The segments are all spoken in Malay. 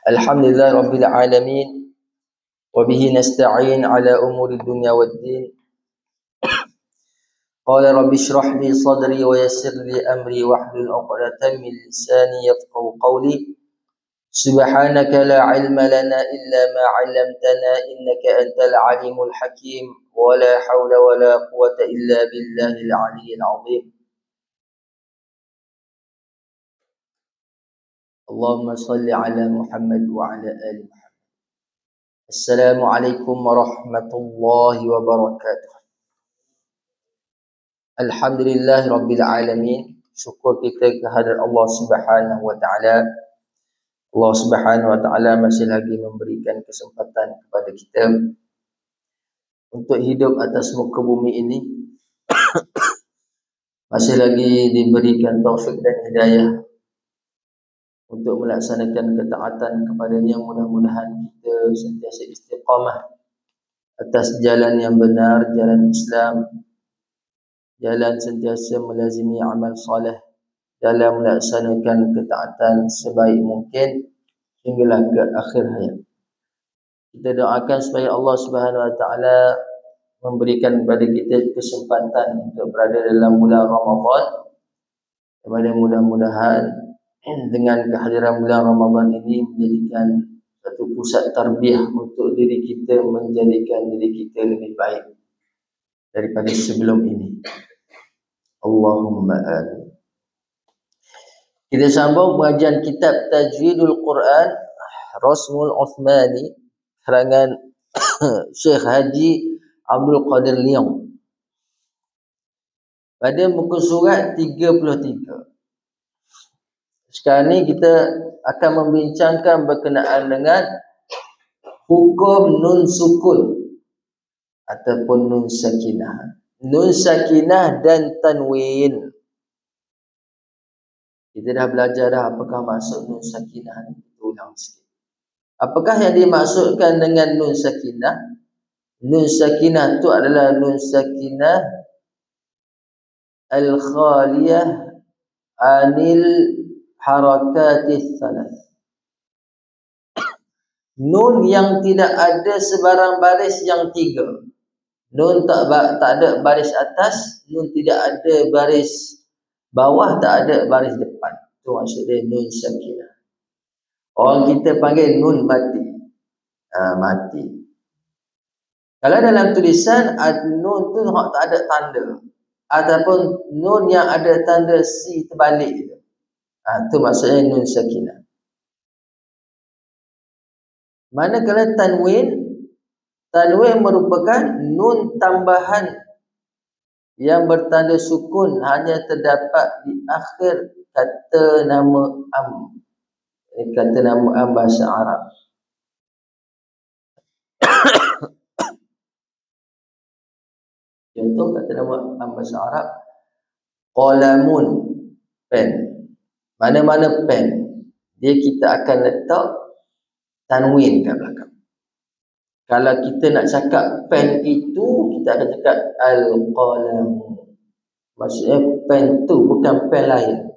Alhamdulillah Rabbil Alamin. Wabihi nasta'in ala umuri dunya waddin. Qala rabbi shrah li sadri wa yassir li amri wahlul 'uqdatam min lisani yafqahu qawli. Subhanaka la ilma lana illa ma 'allamtana innaka antal alimul hakim. Wa la hawla wa la quwwata illa billahil 'aliyyil 'azim. Allahumma salli ala Muhammad wa ala ali Muhammad. Assalamualaikum warahmatullahi wabarakatuh. Alhamdulillah Rabbil Alamin. Syukur kita kehadrat Allah Subhanahu wa ta'ala. Allah Subhanahu wa ta'ala masih lagi memberikan kesempatan kepada kita untuk hidup atas muka bumi ini. Masih lagi diberikan taufik dan hidayah untuk melaksanakan ketaatan kepadanya. Mudah-mudahan kita sentiasa istiqamah atas jalan yang benar, jalan Islam, jalan sentiasa melazimi amal soleh dalam melaksanakan ketaatan sebaik mungkin hinggalah ke akhir hayat. Kita doakan supaya Allah Subhanahu wa ta'ala memberikan kepada kita kesempatan untuk berada dalam bulan Ramadan. Kepada mudah-mudahan dengan kehadiran bulan Ramadan ini menjadikan satu pusat tarbiyah untuk diri kita, menjadikan diri kita lebih baik daripada sebelum ini. Allahumma amin. Kita sambung pengajian kitab Tajwidul Quran Rasmul Uthmani karangan Syekh Haji Abdul Qadir Liang pada muka surat 33. Sekarang ni kita akan membincangkan berkenaan dengan hukum nun sukun ataupun nun sakinah. Nun sakinah dan tanwin. Kita dah belajar dah apakah maksud nun sakinah ni. Kita ulang sikit. Apakah yang dimaksudkan dengan nun sakinah? Nun sakinah tu adalah nun sakinah al-khaliyah anil harakatis thalath. Nun yang tidak ada sebarang baris yang tiga. Nun tak ada baris atas, nun tidak ada baris bawah, tak ada baris depan. Itu maksudnya nun sakinah. Orang kita panggil nun mati. Mati. Kalau dalam tulisan nun tu tak ada tanda, ataupun nun yang ada tanda si terbalik. Itu maksudnya nun sakinah. Manakala tanwin merupakan nun tambahan yang bertanda sukun, hanya terdapat di akhir kata nama am. Kata nama am bahasa Arab. Contoh kata nama am bahasa Arab, qalamun, pen. Mana-mana pen, dia kita akan letak tanwin kat belakang. Kalau kita nak cakap pen itu, kita akan cakap al-qalam. Maksudnya pen tu bukan pen lain.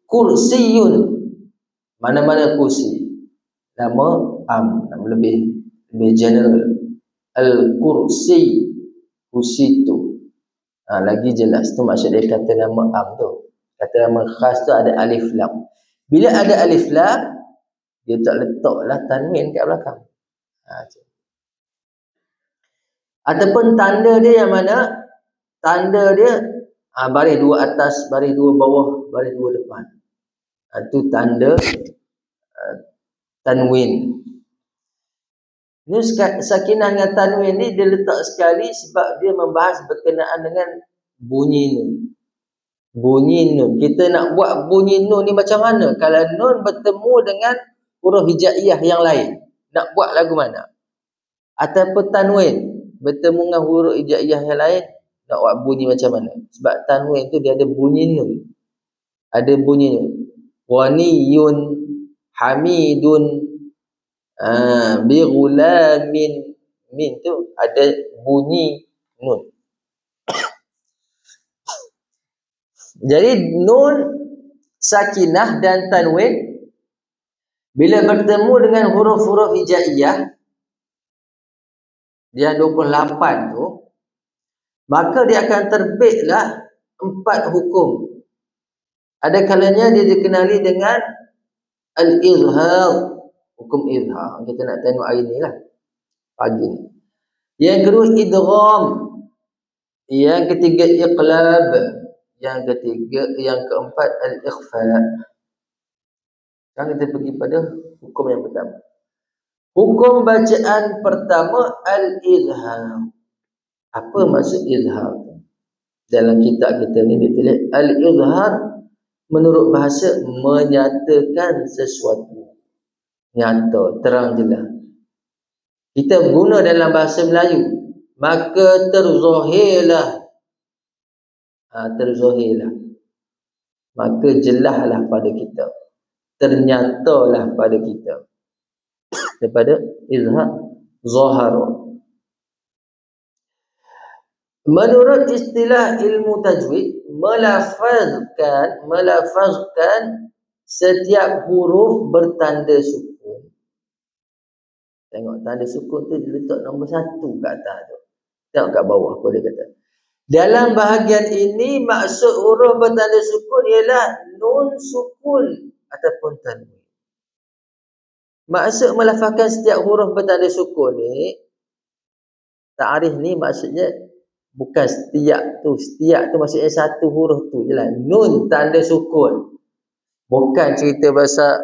Kursiyun, mana-mana kursi. Nama am, nama lebih general. Al-kursi, kursi tu. Lagi jelas tu maksud dia kata nama am tu. Kata nama khas tu ada alif lam. Bila ada alif lam, dia tak letaklah tanwin kat belakang. Ataupun tanda dia yang mana? Tanda dia baris dua atas, baris dua bawah, baris dua depan. Itu tanda tanwin. Nun sakinah dengan tanwin ni dia letak sekali sebab dia membahas berkenaan dengan bunyi nun. Bunyi nun. Kita nak buat bunyi nun ni macam mana? Kalau nun bertemu dengan huruf hijaiyah yang lain, nak buat lagu mana? Ataupun tanwin bertemu dengan huruf hijaiyah yang lain, nak buat bunyi macam mana? Sebab tanwin tu dia ada bunyi nun. Ada bunyi nun. Waniyun, hamidun, bighulamin, min tu ada bunyi nun. Jadi nun sakinah dan tanwin Bila bertemu dengan huruf-huruf hijaiyah, dia 28 tu, maka dia akan terbitlah 4 hukum. Ada kalanya dia dikenali dengan al-izhar, hukum izhar. Kita nak tengok hari ni lah, pagi ni. Yang kedua idgham, yang ketiga iqlab, yang keempat al-ikhfa. Sekarang kita pergi pada hukum yang pertama. Hukum bacaan pertama al-izhar. Apa maksud izhar? Dalam kitab kita ni ditulis al-izhar menurut bahasa menyatakan sesuatu. Nyata, terang jelas. Kita guna dalam bahasa Melayu, maka terzahirlah. Terzahirlah. Maka jelaslah pada kita. Ternyatalah pada kita. Daripada izhar, zahar. Menurut istilah ilmu tajwid, melafazkan setiap huruf bertanda sukun. Tengok tanda sukun tu diletak nombor 1 kat atas tu. Tengok kat bawah apa dia kata. Dalam bahagian ini maksud huruf bertanda sukun ialah nun sukun ataupun tanwin. Maksud melafazkan setiap huruf bertanda sukun ni, ta'arif ni maksudnya bukan setiap tu. Setiap tu maksudnya satu huruf tu je lah. Nun tanda sukun. Bukan cerita pasal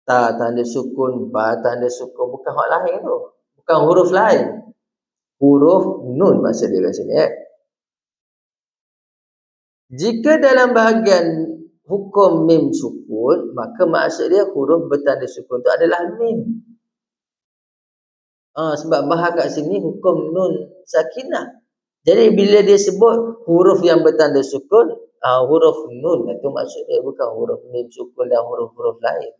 ta tanda sukun, ba tanda sukun. Bukan hak lain tu. Bukan huruf lain. Huruf nun maksud dia kat sini. Jika dalam bahagian hukum mim sukun, maka maksud dia huruf bertanda sukun tu adalah mim. Sebab bahas kat sini hukum nun sakinah. Jadi bila dia sebut huruf yang bertanda sukun, huruf nun itu maksud dia, bukan huruf mim sukun dan huruf-huruf lain.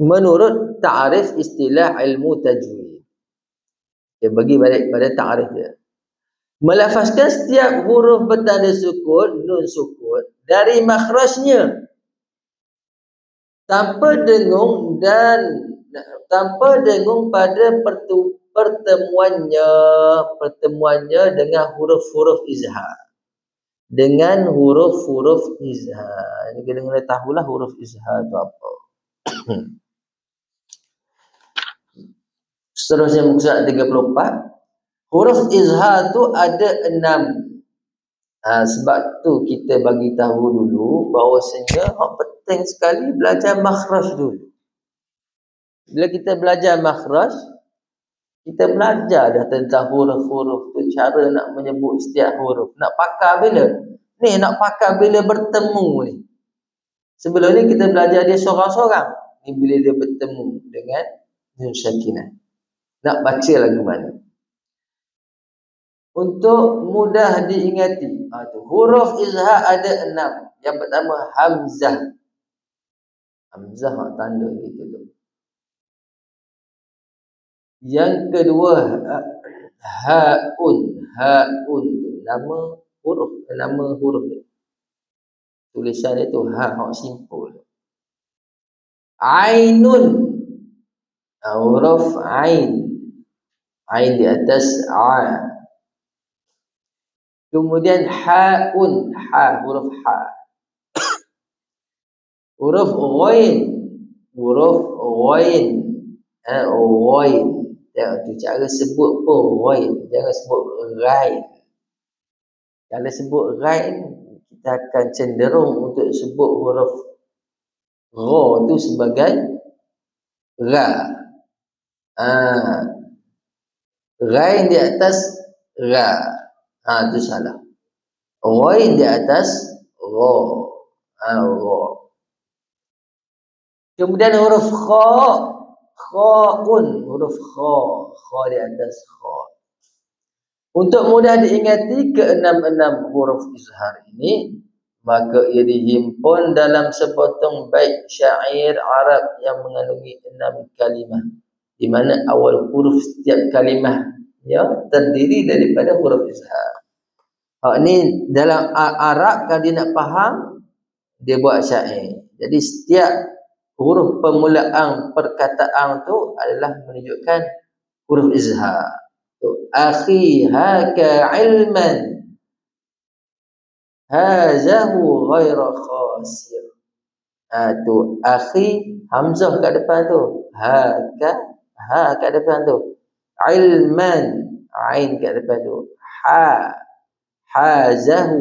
Menurut ta'arif istilah ilmu tajwid. Dia bagi balik pada ta'arif dia. Melafazkan setiap huruf bertanda sukun, nun sukun, dari makhrajnya tanpa dengung pada pertemuannya dengan huruf-huruf izhar. Dengan huruf-huruf izhar. Jadi kita kena tahulah huruf izhar itu apa. Seterusnya muka surat 34. Huruf izhar tu ada 6. Sebab tu kita bagi tahu dulu bahawasanya penting sekali belajar makhraj dulu. Bila kita belajar makhraj, kita belajar dah tentang huruf-huruf tu, cara nak menyebut setiap huruf. Nak pakar bila? Ni nak pakar bila bertemu ni. Sebelum ni kita belajar dia seorang-seorang. Ni bila dia bertemu dengan nun sakinah. Nak baca lagu mana? Untuk mudah diingati, huruf izhar ada 6. Yang pertama hamzah. Hamzah tanda gitu tu. Yang kedua haun. Haun nama huruf dia. Tulisan dia tu hak simpul. Ainun. Huruf ain. Ain di atas a. Kemudian haun. Huruf ha. Huruf ghain. Huruf ghain. Ghain. Tu cara sebut pun ghain. Jangan sebut ghain. Kalau sebut ghain, kita akan cenderung untuk sebut huruf ra tu sebagai ra. Ghain di atas ra. Itu salah. Ghain di atas ra. Ra. Kemudian huruf kha. Kha'un. Huruf kha. Kha di atas kha. Untuk mudah diingati ke-6 huruf izhar ini, maka ia dihimpun dalam sepotong bait syair Arab yang mengandungi 6 kalimah, di mana awal huruf setiap kalimah terdiri daripada huruf izhar. Ni dalam Arab, kalau dia nak faham, dia buat syair. Jadi setiap huruf permulaan perkataan tu adalah menunjukkan huruf izhar. Tu akhi haka ilman hazahu ghaira khasir. Tu akhi hamzah kat depan tu, ha kat depan tu, ilman ain kat depan tu, hazahu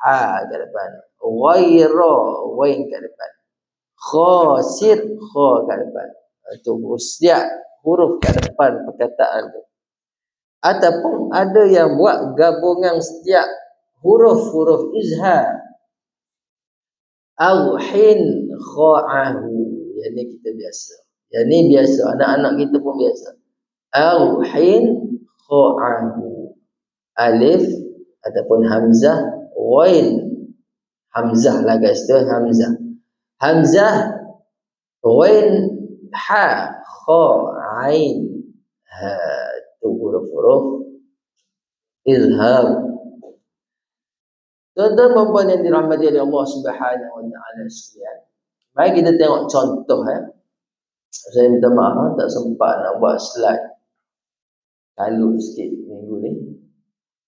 ha kat depan, ghaira wain kat depan, khasir kha kat depan. Tu setiap huruf kat depan perkataan tu. Ataupun ada yang buat gabungan setiap huruf-huruf izhar. Auhin kha'ahu. Yang ni kita biasa. Yang ni biasa. Anak-anak kita pun biasa. Auhin kha'ahu. Alif ataupun hamzah. Wain. Hamzah lah guys. Tu hamzah. Hamzah. Wain. Ha. Kha'ain. Ha. Tu huruf-huruf izhar. Tuan-tuan dan puan yang dirahmati oleh Allah Subhanahu wa taala sekalian. Mari kita tengok contoh Saya minta maaf tak sempat nak buat slide. Kalut sikit minggu ni.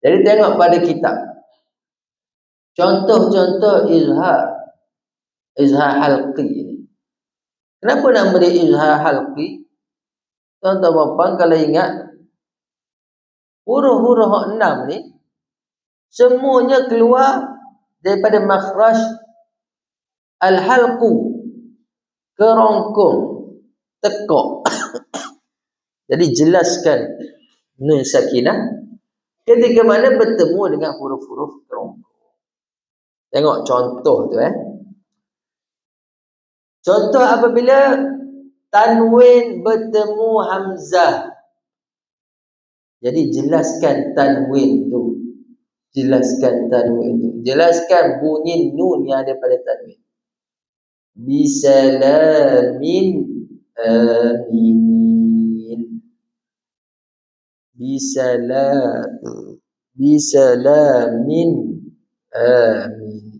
Jadi tengok pada kitab. Contoh-contoh izhar halqi ni. Kenapa nak beri izhar halqi? Tuan-tuan dan puan kalau ingat huruf-huruf 6 ni semuanya keluar daripada makhraj al-halqu, kerongkong, tekak. Jadi jelaskan nun sakinah ketika mana bertemu dengan huruf-huruf kerongkong. Tengok contoh tu Contoh apabila tanwin bertemu hamzah. Jadi jelaskan tanwin tu. Jelaskan tanwin itu. Jelaskan bunyi nun yang ada pada tanwin. Bisalamin aminin. Bisalamin amin.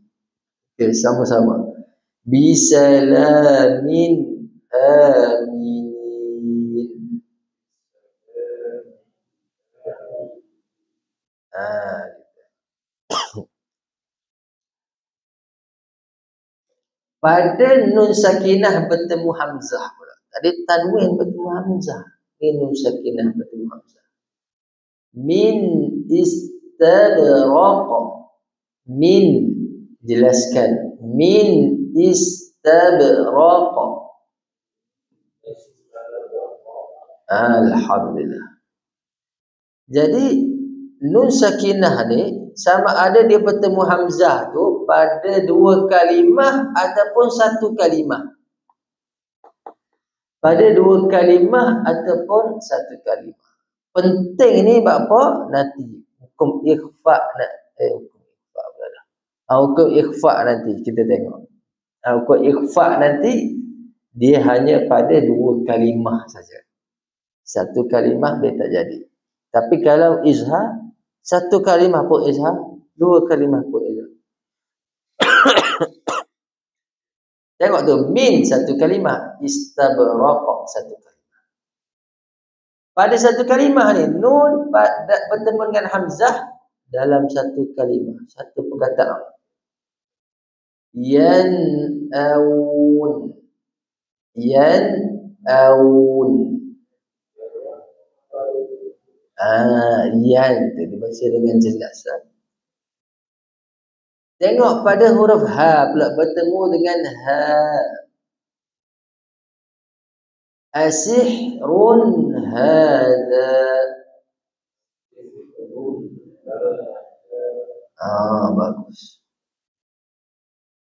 Okay, sama-sama. Bisalamin aminin. Pada nun sakinah bertemu hamzah pula. Tadi tanwin bertemu hamzah. Ini nun sakinah bertemu hamzah. Min istabraqa. Min, jelaskan. Min istabraqa. Alhamdulillah. Jadi nun sakinah ni sama ada dia bertemu hamzah tu pada dua kalimah ataupun satu kalimah. Pada dua kalimah ataupun satu kalimah. Penting ni apa? Nanti hukum ikhfa hukum ikhfa nanti kita tengok. Hukum ikhfa nanti dia hanya pada dua kalimah saja. Satu kalimah dia tak jadi. Tapi kalau izhar, satu kalimah pun izhar, dua kalimah pun izhar. Tengok tu, min satu kalimah, istabraqa satu kalimah. Pada satu kalimah ni, nun bertemu dengan hamzah dalam satu kalimah, satu perkataan. Yan'aun. Yan tu dibaca dengan jelas. Tengok pada huruf ha pula bertemu dengan ha. Asihrun hadza. Bagus.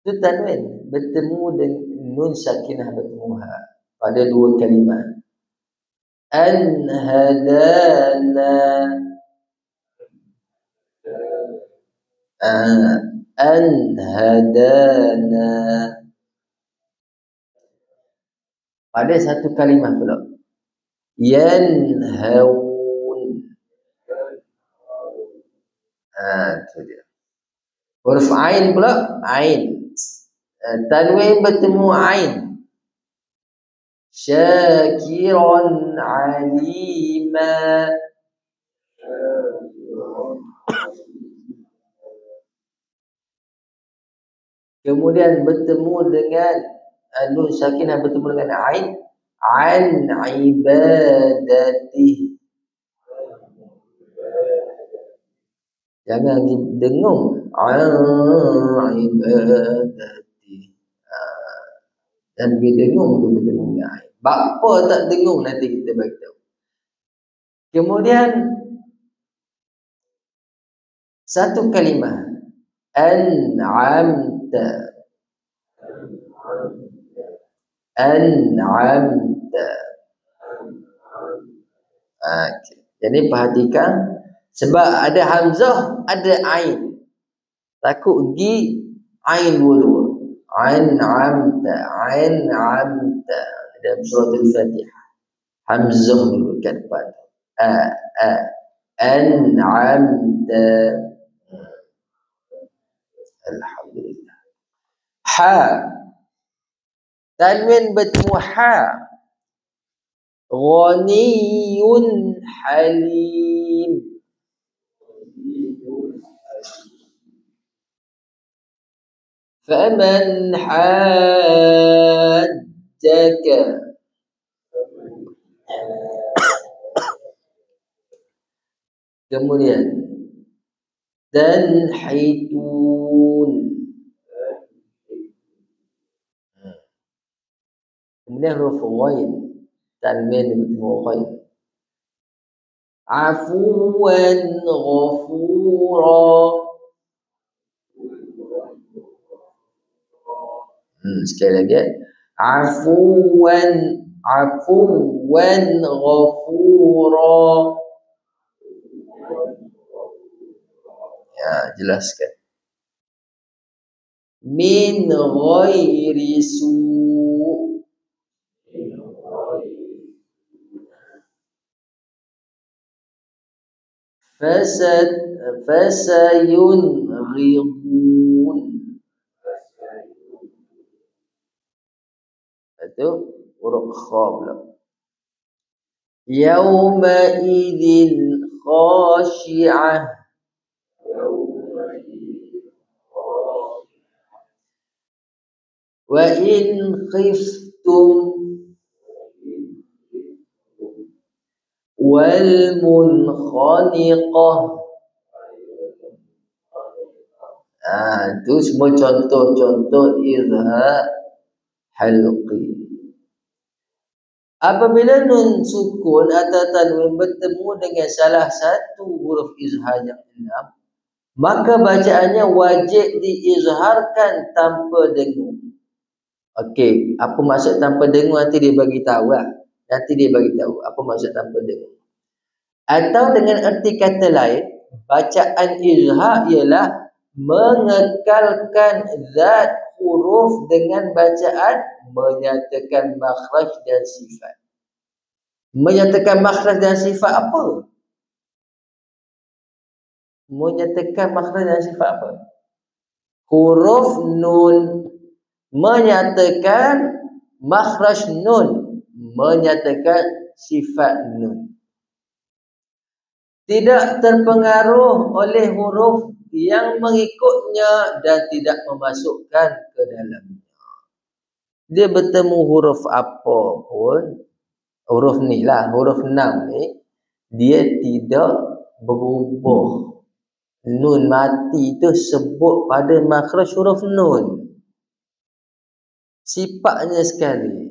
Itu tanwin bertemu dengan nun sakinah bertemu ha pada dua kalimah. An hadana. An hadana. Pada satu kalimah pula. Yanhaun. Itu dia. Huruf ain pula, ain. Tanwin bertemu ain. Syakiran alima. Kemudian bertemu dengan nun sakinah bertemu dengan ain. An ibadati. Jangan dengung. An ibadati. Dan bila dengung tu bertemu dengan ain. Bapa tak dengung nanti kita bagi tahu. Kemudian satu kalimah an'amta. An'amta. Okay. Jadi perhatikan sebab ada hamzah, ada ain. Takut gi ain dua-dua. An'amta, an'amta. Dalam surah Al-Fatihah. Hamzah dulu kat depan. An'amta. Alhamdulillah. Ha. Tanwin bertemu ha. Ghaniyun halim. Faman hajjaka. Kemudian tanhitun. Kemudian huruf ghain. Tanwin bertemu ghain. Afuwan ghafura. Sekali lagi. Afuwan ghafura. Ya, jelaskan. Min ghairi su'. Fasayunghidun. Itu huruf kha pula. Yawma idzin khashi'ah. Wa in khiftum wal munkhaniqah. Itu semua contoh-contoh izhar halqi. Apabila nun sukun atau tanwin bertemu dengan salah satu huruf izhar yang enam, maka bacaannya wajib diizharkan tanpa dengung. Okey, apa maksud tanpa dengung nanti dia bagi tahu lah. Nanti dia bagi tahu apa maksud tanpa dengung. Atau dengan erti kata lain, bacaan izhar ialah mengekalkan zat huruf dengan bacaan menyatakan makhraj dan sifat. Menyatakan makhraj dan sifat apa? Menyatakan makhraj dan sifat apa? Huruf nun menyatakan makhraj nun, menyatakan sifat nun. Tidak terpengaruh oleh huruf yang mengikutnya dan tidak memasukkan ke dalamnya. Dia bertemu huruf apa pun, huruf ni lah, huruf 6 ni, dia tidak berubah. Nun mati tu sebut pada makhraj huruf nun. Sifatnya sekali.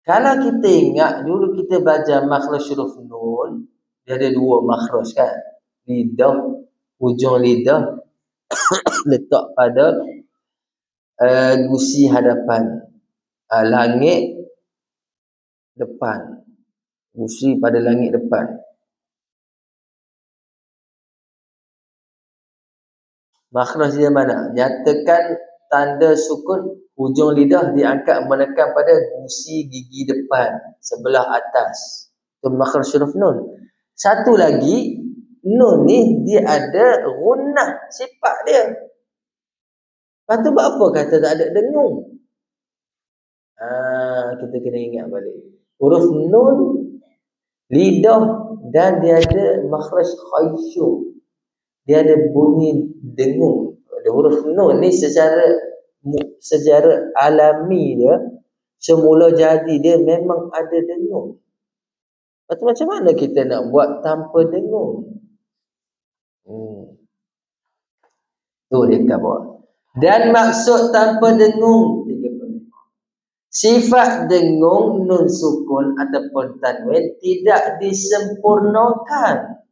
Kalau kita ingat dulu kita belajar makhraj huruf nun, dia ada dua makhraj kan. Lidah, hujung lidah letak pada gusi hadapan, langit depan, gusi pada langit depan. Makhraj dia mana? Nyatakan tanda sukun, hujung lidah diangkat menekan pada gusi gigi depan sebelah atas. Itu makhraj huruf nun. Satu lagi, nun ni dia ada gunnah, sifat dia. Lepas tu buat apa kata tak ada dengung? Kita kena ingat balik. Huruf nun, lidah, dan dia ada makhraj khaysyum. Dia ada bunyi dengung. Ada huruf nun ni secara alami dia, semula jadi dia memang ada dengung. Lepas tu macam mana kita nak buat tanpa dengung? Tu dia kat bawah. Dan maksud tanpa dengung 35. Sifat dengung nun sukun ataupun tanwin tidak disempurnakan,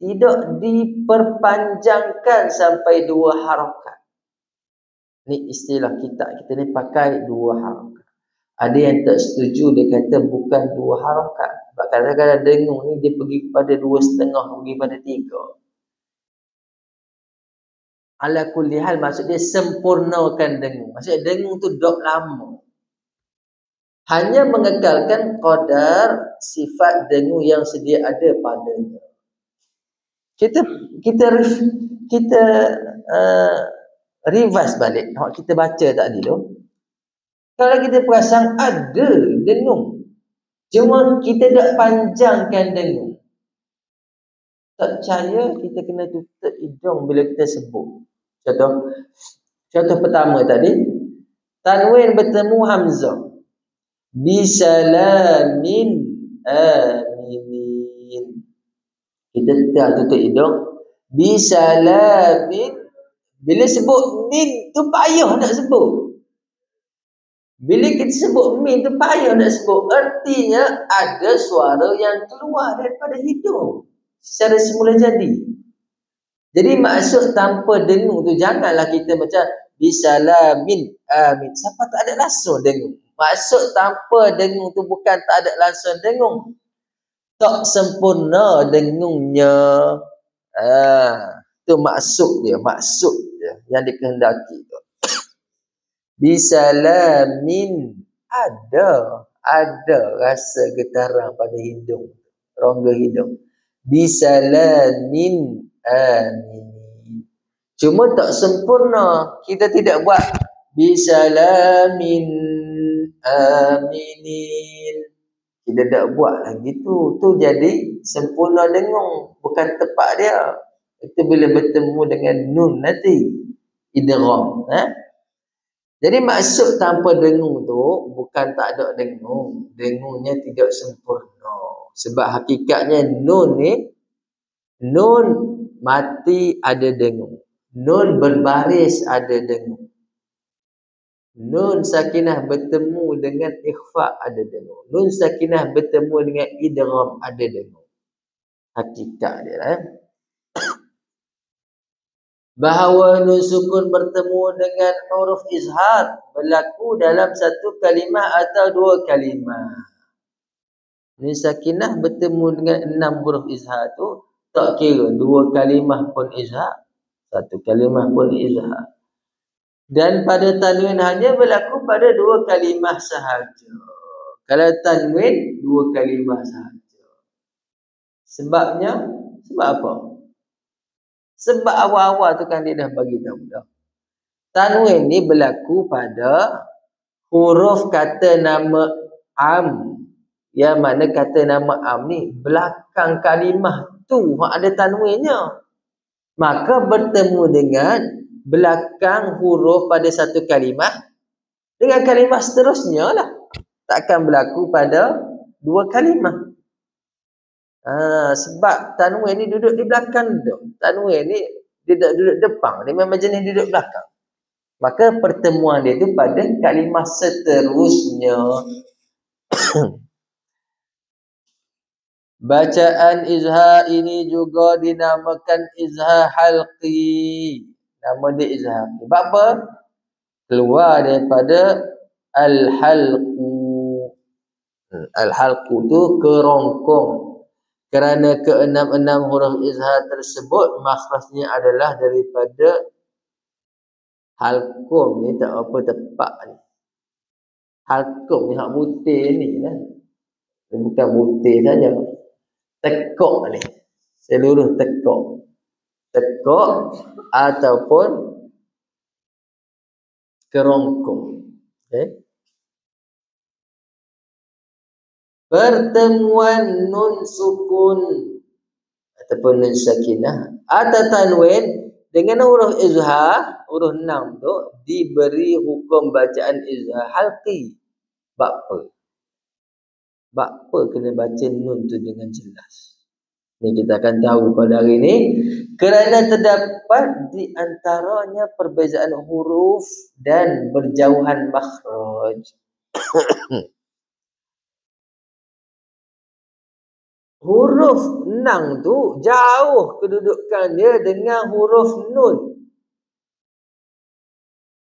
tidak diperpanjangkan sampai 2 harakat. Ni istilah kita ni pakai 2 harakat. Ada yang tak setuju, dia kata bukan 2 harakat. Sebab kadang-kadang dengung ni dia pergi kepada 2,5, pergi pada 3. Ala kulli hal, maksud dia sempurnakan dengung. Maksudnya dengung tu dok lama. Hanya mengekalkan qadar sifat dengung yang sedia ada padanya. Kita revise balik. Kita baca tadi tu. Kalau kita perasan ada dengung, cuma kita tak panjangkan dengung. Tak percaya, kita kena tutup hidung bila kita sebut. Contoh pertama tadi, tanwin bertemu hamzah. Bisalamin aminin. Kita tak tutup hidung. Bisalamin. Bila sebut min tu payah nak sebut. Bila kita sebut min tu payah nak sebut. Artinya ada suara yang keluar daripada hidung secara semula jadi. Jadi maksud tanpa dengung tu, janganlah kita macam bisalamin amin. Siapa tak ada langsung dengung. Maksud tanpa dengung tu bukan tak ada langsung dengung. Tak sempurna dengungnya. Tu maksud dia yang dikehendaki tu. Bisalamin, ada rasa getaran pada hidung, rongga hidung. Bisalamin amin. Cuma tak sempurna. Kita tidak buat bisalamin aminin. Kita tak buat lagi tu. Tu jadi sempurna dengung. Bukan tepat dia. Itu bila bertemu dengan nun nanti. Idgham. Jadi maksud tanpa dengung tu bukan tak ada dengung. Dengungnya tidak sempurna. Sebab hakikatnya nun ni, nun mati ada dengung. Nun berbaris ada dengung. Nun sakinah bertemu dengan ikhfa ada dengung. Nun sakinah bertemu dengan idgham ada dengung. Hakikat dia bahawa nun sukun bertemu dengan huruf izhar berlaku dalam satu kalimah atau 2 kalimah. Nun sakinah bertemu dengan 6 huruf izhar tu tak kira 2 kalimah pun izhar, 1 kalimah pun izhar. Dan pada tanwin hanya berlaku pada 2 kalimah sahaja. Kalau tanwin 2 kalimah sahaja. Sebabnya, sebab apa? Sebab awal-awal tu kan dia dah bagi tahu dah. Tanwin ni berlaku pada huruf kata nama am. Yang mana kata nama am ni belakang kalimah tu ada tanwinnya. Maka bertemu dengan belakang huruf pada satu kalimah dengan kalimah seterusnya lah. Takkan berlaku pada 2 kalimah. Sebab tanwin ni duduk di belakang dia. Tanwin ni dia tak duduk depan. Dia memang jenis duduk belakang. Maka pertemuan dia tu pada kalimah seterusnya. Bacaan izhar ini juga dinamakan izhar halqi. Nama dia izhar halqi. Sebab apa? Keluar daripada al-halqu. Al-halqu tu kerongkong. Kerana ke-6 huruf izhar tersebut makhrajnya adalah daripada halqum ni, tak apa tepat ni. Halqum ni hak butir ni lah. Dia bukan butir saja. Tekok ni. Seluruh tekok. Tekok ataupun kerongkong. Okay. Pertemuan nun sukun ataupun nun sakinah atau tanwin dengan huruf izhar, huruf 6 tu diberi hukum bacaan izhar halqi. Bak apa kena baca nun tu dengan jelas? Ini kita akan tahu pada hari ini kerana terdapat di antaranya perbezaan huruf dan berjauhan makhraj. Huruf nang tu jauh kedudukan dia dengan huruf nun.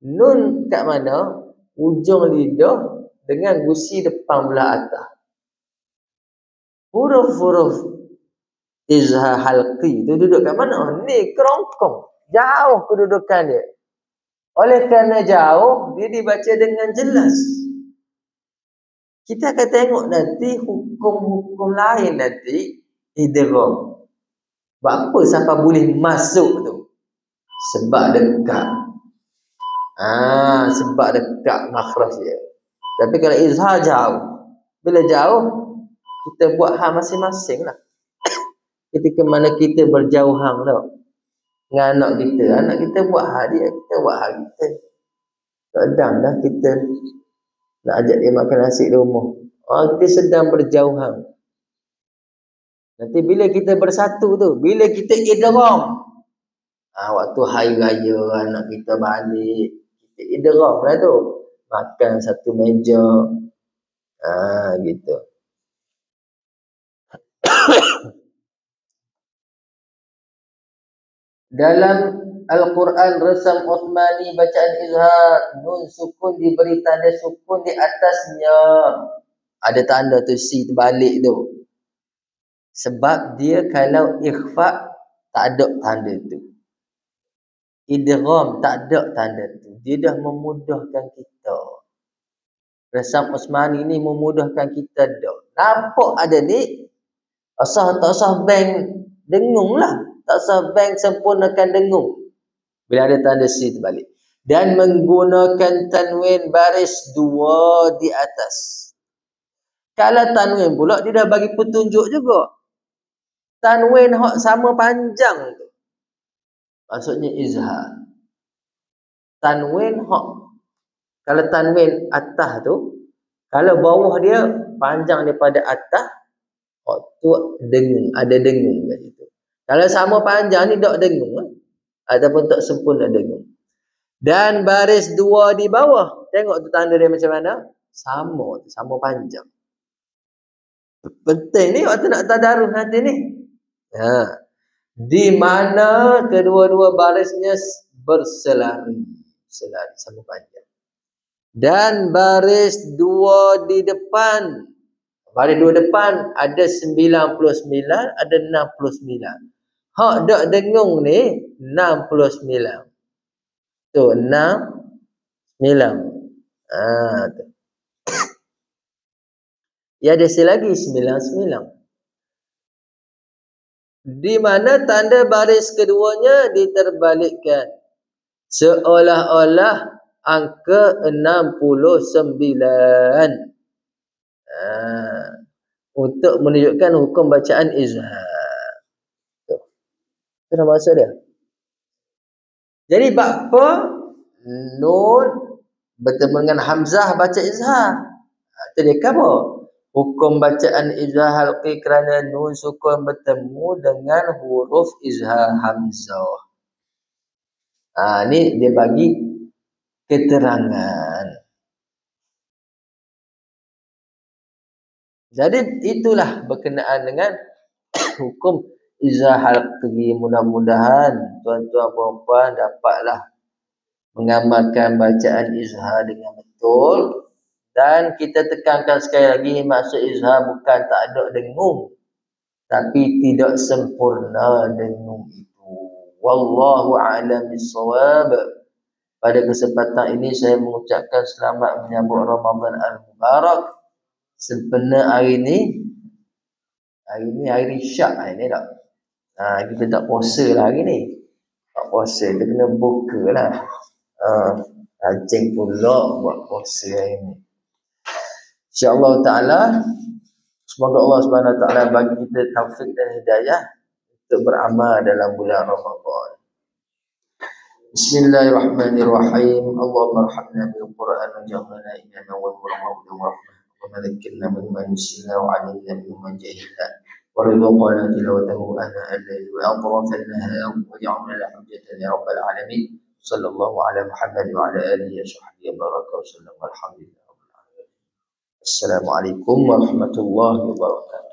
Nun kat mana? Ujung lidah dengan gusi depan belah atas. Huruf-huruf izhar halqi tu duduk kat mana? Ni kerongkong. Jauh kedudukan dia. Oleh kerana jauh, dia dibaca dengan jelas. Kita akan tengok nanti hukum-hukum lain nanti idgham. Apa sampai boleh masuk tu? Sebab dekat. Sebab dekat makhraj dia. Tapi kalau izhar jauh. Bila jauh, kita buat hal masing-masing lah. Ketika mana kita berjauhan tau. Dengan anak kita buat hal dia, kita buat hal kita. Kadang dah kita nak ajak dia makan nasi di rumah. Kita sedang berjauhan. Nanti bila kita bersatu tu, bila kita idgham, waktu hari raya anak kita balik, kita idgham lah tu. Makan satu meja. Gitu. Dalam Al-Quran resam Uthmani bacaan izhar nun sukun diberi tanda sukun di atasnya. Ada tanda tu si terbalik tu. Sebab dia kalau ikhfa tak ada tanda tu. Idgham tak ada tanda tu. Dia dah memudahkan kita. Resam Uthmani ni memudahkan kita dah. Nampak ada ni? Tak usah bank dengung lah. Tak usah bank sempurnakan dengung. Bila ada tanda si terbalik. Dan menggunakan tanwin baris 2 di atas. Kalau tanwin pula dia dah bagi petunjuk juga. Tanwin hak sama panjang tu. Maksudnya izhar. Tanwin hak. Kalau tanwin atas tu. Kalau bawah dia panjang daripada atas. Hak tu dengung. Ada dengung kat situ. Kalau sama panjang ni tak dengung. Ataupun tak sempurna dengung. Dan baris 2 di bawah. Tengok tu tanda dia macam mana. Sama panjang. Penting ni waktu nak tadarus nanti ni. Di mana kedua-dua barisnya berselari. Selari sama panjang. Dan baris 2 di depan. Baris 2 depan ada 99, ada 69. Hak dak dengung ni 69. Tu 6 9. Tu. Ya ada lagi 99. Di mana tanda baris keduanya diterbalikkan. Seolah-olah angka 69. Untuk menunjukkan hukum bacaan izhar. Tu. Itu nama maksud dia. Jadi apa? Nun bertemu dengan hamzah baca izhar. Itu dia apa? Hukum bacaan izhar halqi kerana nun sukun bertemu dengan huruf izhar hamzah. Ni dia bagi keterangan. Jadi itulah berkenaan dengan hukum izhar halqi. Mudah-mudahan tuan-tuan puan-puan dapatlah mengamalkan bacaan izhar dengan betul. Dan kita tekankan sekali lagi, maksud izhar bukan tak ada dengung, tapi tidak sempurna dengung itu. Wallahu a'lam bissawab. Pada kesempatan ini saya mengucapkan selamat menyambut Ramadan al-Mubarak. Sebenarnya hari ini hari Syak ini tak. Kita tak puasa lah hari ni. Tak puasa, kita kena buka lah. Acing pula buat puasa ini. InsyaAllah ta'ala, semoga Allah Subhanahu Wa Ta'ala bagi kita taufik dan hidayah untuk beramal dalam bulan Ramadan. Bismillahirrahmanirrahim. Allahumma arhamna bil Qur'an waj'alna imama wa nuran wa hudan wa rahmah. Wa dzakirna mimma nusina wa 'allimna mimma jahilna. Wa rizqana tilawatahu ana al-layli wa atrafa an-nahar waj'alna la hujjatan ya rabbal alamin. Sallallahu ala Muhammad wa ala alihi wa sahbihi wa baraka wa sallam. Alhamdulillah. Assalamualaikum warahmatullahi wabarakatuh.